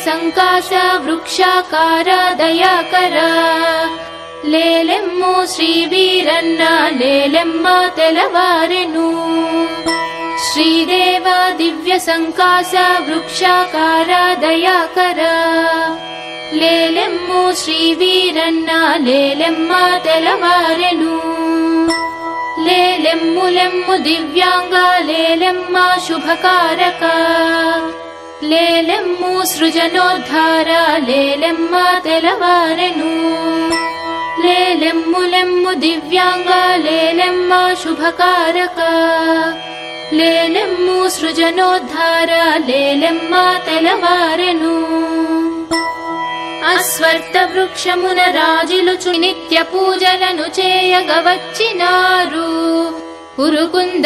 ಸಂಕಾಸ ವೃಕ್ಷಾಕಾರ ದಯಾಕರ ಲೇಲೆಮ್ಮು ಶ್ರೀ ವೀರಣ್ಣ ಲೇಲೆಮ್ಮ ತೆಲವಾರೆನು ಶ್ರೀದೇವ ದಿವ್ಯ ಸಂಕಾಸ ವೃಕ್ಷಾಕಾರ ದಯಾಕರ ಲೇಲೆಮ್ಮು ಶ್ರೀ ವೀರಣ್ಣ ಲೇಲೆಮ್ಮ ತೆಲವಾರೆನು ಲೇಲೆಮ್ಮು ಲೆಮ್ಮು ದಿವ್ಯಾಂಗ ಲೇಲೆಮ್ಮ ಶುಭಕಾರಕ ಲೇಲೆಮ್ಮು ಸೃಜನೋದ್ಧಾರ ಲೇಲೆಮ್ಮ ತೆಲವಾರೆನು ಲೇಲೆಮ್ಮು ಲೆಮ್ಮು ದಿವ್ಯಾಂಗ ಲೇಲೆಮ್ಮ ಶುಭಕಾರಕ ಲೇಲೆಮ್ಮು ಸೃಜನೋದ್ಧಾರ ಲೇಲೆಮ್ಮ ತೆಲವಾರೆನು అశ్వర్థ వృక్షమున రాజిలుచు నిత్య పూజలను చేయగవచ్చినారు ఉరుకుంద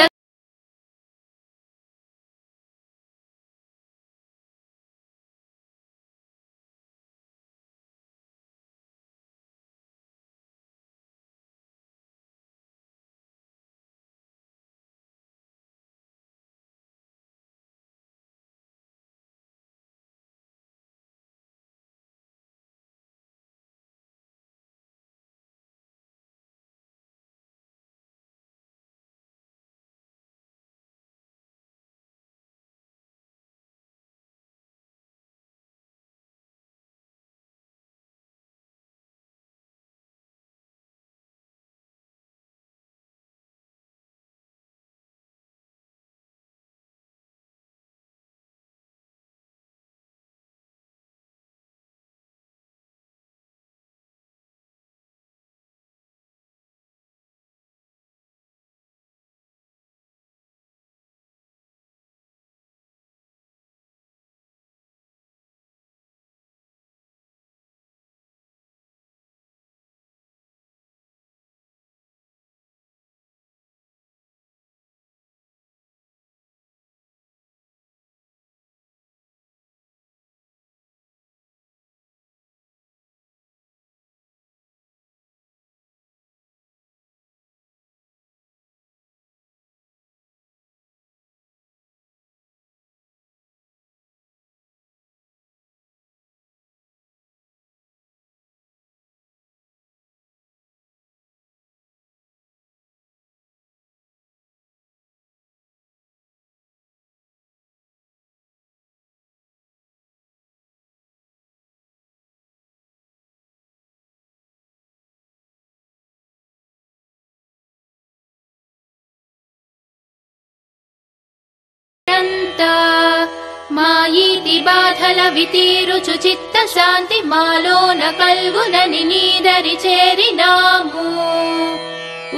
మాయీతి బాధల వితీరుచు చిత్త శాంతి మాలోన కల్గునని నీదరి చేరినాము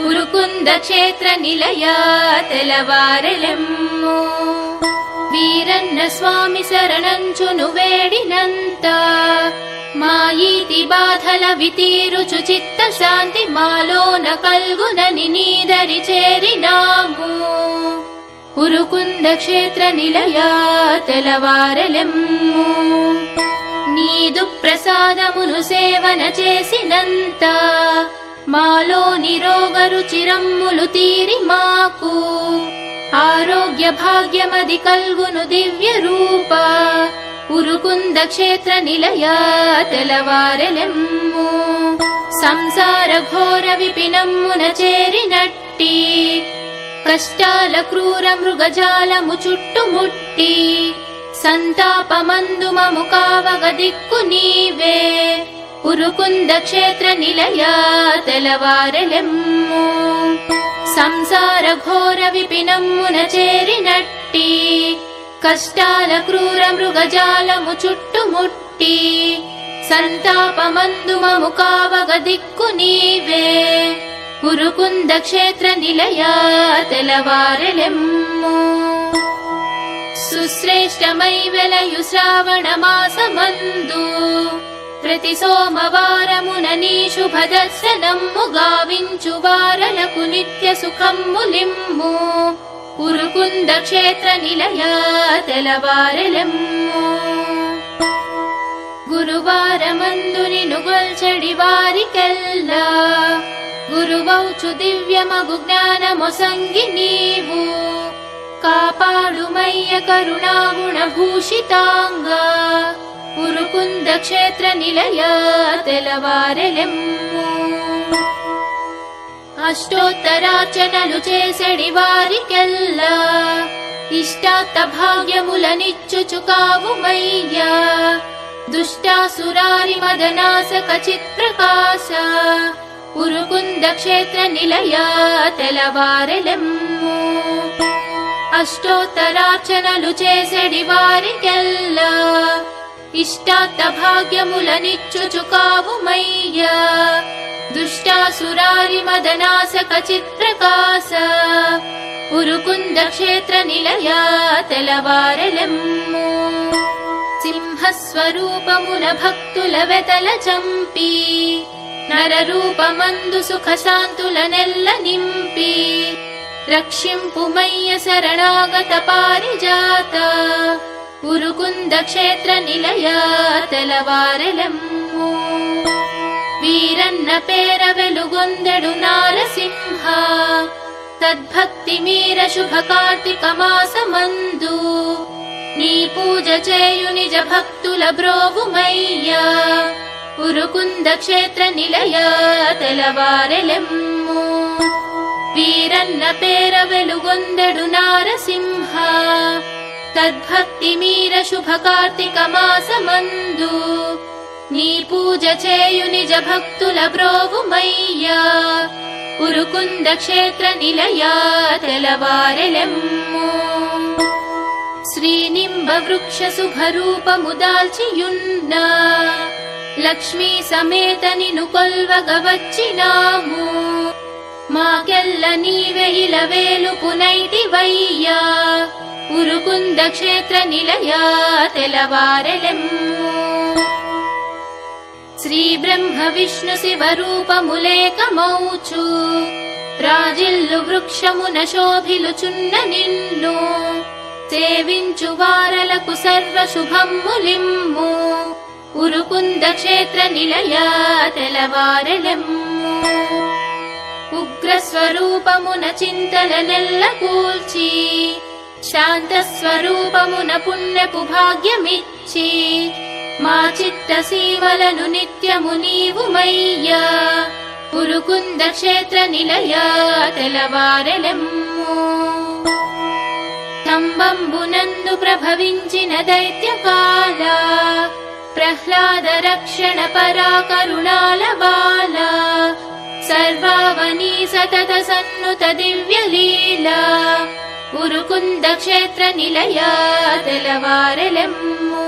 ఉరుకుంద క్షేత్ర నిలయ తెలవారెలెమ్ము వీరన్న స్వామి శరణంచును వేడినంత మాయీతి బాధల వితీరుచు చిత్త శాంతి మాలోన కల్గునని నీదరి చేరినాము ఉరుకుంద క్షేత్ర నిలయ తెలవారెలెమ్ము నీదు ప్రసాదమును సేవన చేసినంత మాలోని రోగ రుచిరమ్ములు తీరి మాకు ఆరోగ్య భాగ్యమది కల్గును దివ్య రూప ఉరుకుంద క్షేత్ర నిలయ తెలవారెలెమ్ము సంసార ఘోర విపినమ్మున చేరినట్టి కష్టాల క్రూర మృగజాలము చుట్టుముట్టి సంతాపమందు మము కావగ దిక్కు నీవే ఉరుకుంద క్షేత్ర నిలయ తెలవారెలెమ్ము సంసార ఘోర విపినమ్మున చేరినట్టి కష్టాల క్రూర మృగజాలము చుట్టుముట్టి సంతాపమందు మము కావగ దిక్కు నీవే ఉరుకుంద క్షేత్ర నిలయ తెలవారెలెమ్ము సుశ్రేష్టమై వెలయు శ్రావణ మాసమందు ప్రతి సోమవారమున నీ శుభ దర్శనమ్ము గావించు వారలకు నిత్య సుఖమ్ములిమ్ము ఉరుకుంద క్షేత్ర నిలయ తెలవారెలెమ్ము గురువారమందు నిన్ను గొల్చెడి వారికెల్లా గురువౌచు దివ్యమగు జ్ఞానమొసంగి నీవు కాపాడుమయ్య కరుణాగుణ భూషితాంగా ఉరుకుంద క్షేత్ర నిలయ తెలవారెలెమ్ము అష్టోత్తరార్చనలు చేసెడి వారికెల్లా ఇష్టార్థ భాగ్యములనిచ్చుచు కావుమయ్యా దుష్టాసురారి మదనాశక చిత్ప్రకాశ ఉరుకుంద క్షేత్ర నిలయ తెలవారెలెమ్ము అష్టోత్తరార్చనలు చేసెడి వారికెల్లా ఇష్టార్థ భాగ్యములనిచ్చుచు కావుమయ్యా దుష్టాసురారి మదనాశక చిత్ప్రకాశ ఉరుకుంద క్షేత్ర నిలయ తెలవారెలెమ్ము సింహస్వరూపమున భక్తుల వెతల చంపి నరరూపమందు సుఖశాంతుల నెల్ల నింపి రక్షింపుమయ్య శరణాగత పారిజాత ఉరుకుంద క్షేత్ర నిలయ తెలవారెలెమ్ము వీరన్న పేర వెలుగొందెడు నారసింహ తద్భక్తి మీర శుభ కార్తీక మాసమందు నీ పూజ చేయు నిజ భక్తుల బ్రోవుమయ్యా ఉరుకుంద క్షేత్ర నిలయ తెలవారెలెమ్ము వీరన్న పేర వెలుగొందెడు నారసింహ తద్భక్తి మీర శుభ కార్తీక మాసమందు నీ పూజ చేయు నిజ భక్తుల బ్రోవుమయ్యా ఉరుకుంద క్షేత్ర నిలయ తెలవారెలెమ్ము శ్రీనింబ వృక్ష శుభరూపము దాల్చియున్న లక్ష్మీ సమేత నిను కొల్వగ వచ్చినాము మాకెల్ల నీవే ఇలవేలుపునైతివయ్యా ఉరుకుంద క్షేత్ర నిలయ తెలవారెలెమ్ము శ్రీ బ్రహ్మ విష్ణు శివ రూపములేకమౌచు రాజిల్లు వృక్షమున శోభిలుచున్న నిన్ను సేవించు వారలకు సర్వ శుభమ్ములిమ్ము ఉరుకుంద క్షేత్ర నిలయ తెలవారెలెమ్ము ఉగ్ర స్వరూపమున చింతల నెల్ల కూల్చి శాంత స్వరూపమున పుణ్యపు భాగ్యమిచ్చి మా చిత్త సీమలను నిత్యము నీవుమయ్యా ఉరుకుంద క్షేత్ర నిలయ తెలవారెలెమ్ము స్తంభంబునందు ప్రభవించిన దైత్యకాల ప్రహ్లాద రక్షణ పరాకరుణాల బాల సర్వావనీ సతత సన్నుత దివ్య లీల ఉరుకుంద క్షేత్ర నిలయ తెలవారెలెమ్ము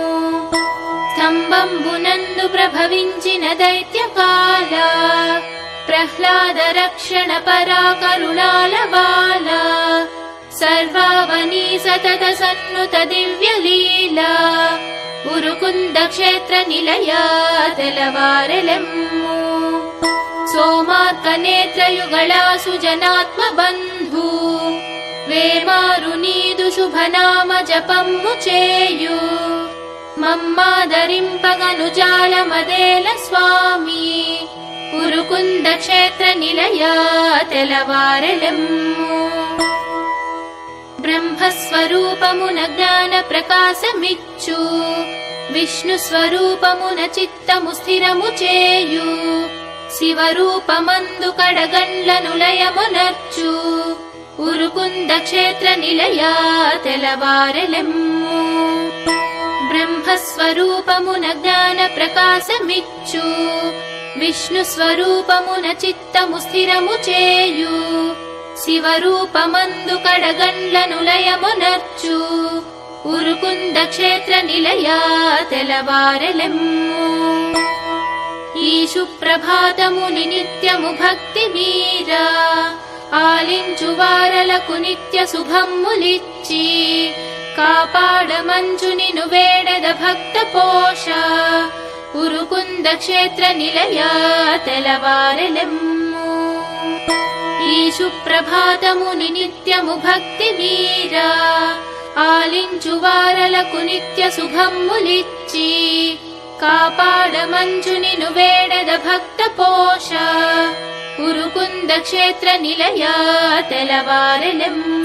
స్తంభంబునందు ప్రభవించిన దైత్యకాల ప్రహ్లాద రక్షణ పరాకరుణాల బాల సర్వావనీ సతత సన్నుత దివ్య లీల ఉరుకుంద క్షేత్ర నిలయ తెలవారెలెమ్ము సోమార్క నేత్రయుగళాసు జనాత్మ బంధు వేమారు నీదు శుభనామ జపమ్ము చేయు మమ్మాదరింపగను జాలమదేల స్వామి ఉరుకుంద క్షేత్ర నిలయ తెలవారెలెమ్ము బ్రహ్మస్వరూపమున జ్ఞాన ప్రకాశమిచ్చు విష్ణు స్వరూపమున చిత్తము స్థిరము చేయు శివరూపమందు కడగండ్లను లయమునర్చు ఉరుకుంద క్షేత్ర నిలయ తెలవారెలెమ్ము బ్రహ్మస్వరూపమున జ్ఞాన ప్రకాశమిచ్చు విష్ణు స్వరూపమున చిత్తము స్థిరము చేయు శివరూపమందు కడగండ్లను లయమునర్చు ఉరుకుంద క్షేత్ర నిలయ తెలవారెలెమ్ము ఈ సుప్రభాతముని నిత్యము భక్తి మీర ఆలించు వారలకు నిత్య శుభమ్ములిచ్చి కాపాడమంచు నిను వేడద భక్త పోష ఉరుకుంద క్షేత్ర నిలయ తెలవారెలెమ్ము ఈ సుప్రభాతముని నిత్యము భక్తి మీర ఆలించు వారలకు నిత్య శుభమ్ములిచ్చి కాపాడమంచు నిను వేడద భక్త పోష ఉరుకుంద క్షేత్ర నిలయ తెలవారెలెమ్ము